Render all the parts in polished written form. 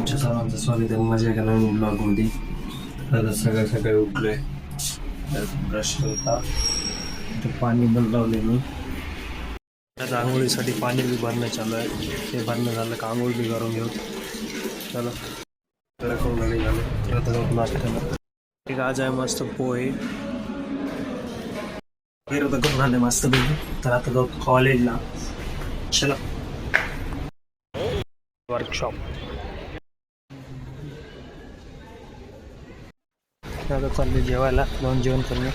तुमच्या सर्वांचं स्वागत आहे माझ्या एका नवीन ब्लॉगमध्ये. आता सकाळी सकाळी उठलोय, ब्रश होता, पाणी पण लावले मी. आता आंघोळीसाठी पाणी बी भरणं चालू आहे. ते भरणं झालं का आंघोळ बी करून घेऊ. चला करून झाले आता जाऊ नाश्त्याला. एक आज आहे मस्त पोहे वगैरे तर करून आले मस्त पैकी. तर आता जाऊ कॉलेजला. चला वर्कशॉप. आता चालले जेवायला, जाऊन जेवण करून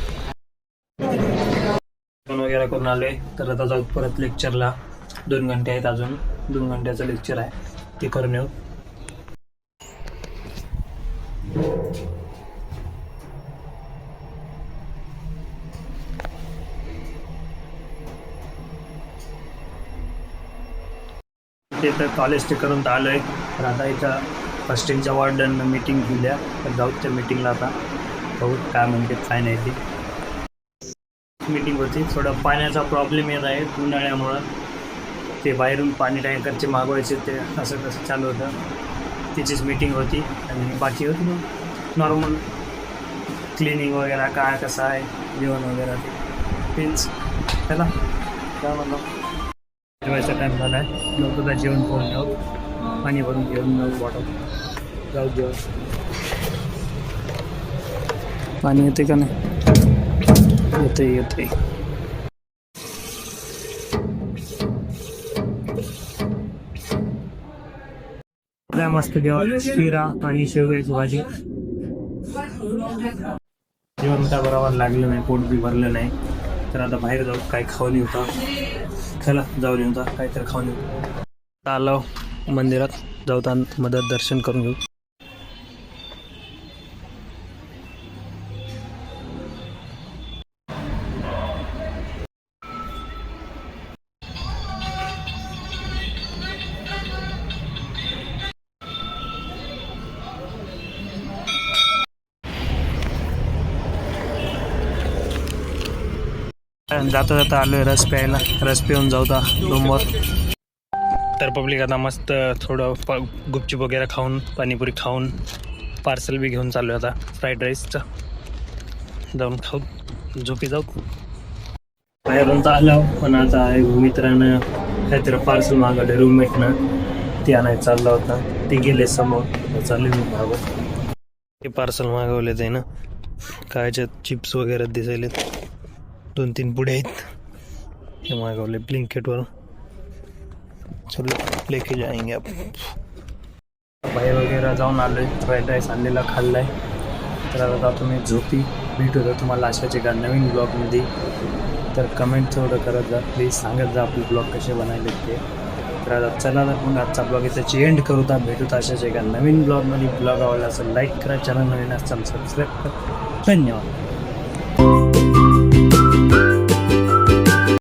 वगैरे करून आले. तर आता जाऊ परत लेक्चरला. 2 घंटे आहेत, अजून 2 घंट्याचं लेक्चर आहे, ते करून येऊ. ते तर कॉलेज ते करून तर आलो आहे. तर आता इथं हॉस्टेलच्या वॉर्डननं मीटिंग दिल्या, तर जाऊ त्या मीटिंगला. आता बघू काय म्हणते काय नाही. ती मीटिंग होती. थोडं पाण्याचा प्रॉब्लेम येत आहे उन्हाळ्यामुळं. ते बाहेरून पाणी टँकरचे मागवायचे, ते असं कसं चालू होतं. तिचीच मीटिंग होती. आणि बाकी होती मग नॉर्मल क्लिनिंग वगैरे काय कसं आहे, जेवण वगैरे तेच. चला काय म्हणलं, जेवायचा टाईम झाला आहे. लवकर जेवण करून घेऊ, पाणी भरून घेऊन जाऊ बॉटल. जाऊ जेवण. पाणी येते का नाही? येते. मस्त जेवण, शिरा आणि शेवग्याची भाजी. जेवण त्या बरोबर लागलं नाही, पोट बी भरलं नाही. तर आता बाहेर जाऊ, काय खाऊन येऊ. चला जाऊन येऊ, काहीतरी खाऊन येऊ. आलो मंदिरात, जाऊ मदत दर्शन करून घेऊ. जाता जाता आलोय रस प्यायला. रस पिऊन जाऊ रूमवर. तर पब्लिक आता मस्त थोडं गुपचूप वगैरे खाऊन, पाणीपुरी खाऊन, पार्सल बी घेऊन चालू आहे आता फ्राईड राईसचं. जाऊन खाऊ, झोपी जाऊ. बाहेरून तर आलो, पण आता मित्रानं काहीतरी पार्सल मागवले रूममेटनं, ते आणायचं चाललं होता. ते गेले समोर, चालले मी मागवत. ते पार्सल मागवले ते ना, कायचे चिप्स वगैरे दिसायले. 2-3 पुढे आहेत, हे मागवले ब्लिंकिटवर. चलो लेके जाएंगे अब. बाहेर वगैरे जाऊन आलो आहे, फ्राईड राईस आणलेला खाल्ला आहे. तर आता जातो मी झोपी. भेट होतं तुम्हाला अशाच एका नवीन ब्लॉगमध्ये. तर कमेंट थोडं करत जा प्लीज, सांगत जा आपले ब्लॉग कसे बनायले ते. तर आता चला तर मग आजचा ब्लॉग इथं एंड करू. भेटूत अशाच एका नवीन ब्लॉगमध्ये. ब्लॉग आवडला असेल लाईक करा, चॅनल नवीन असेल सबस्क्राईब करा. धन्यवाद.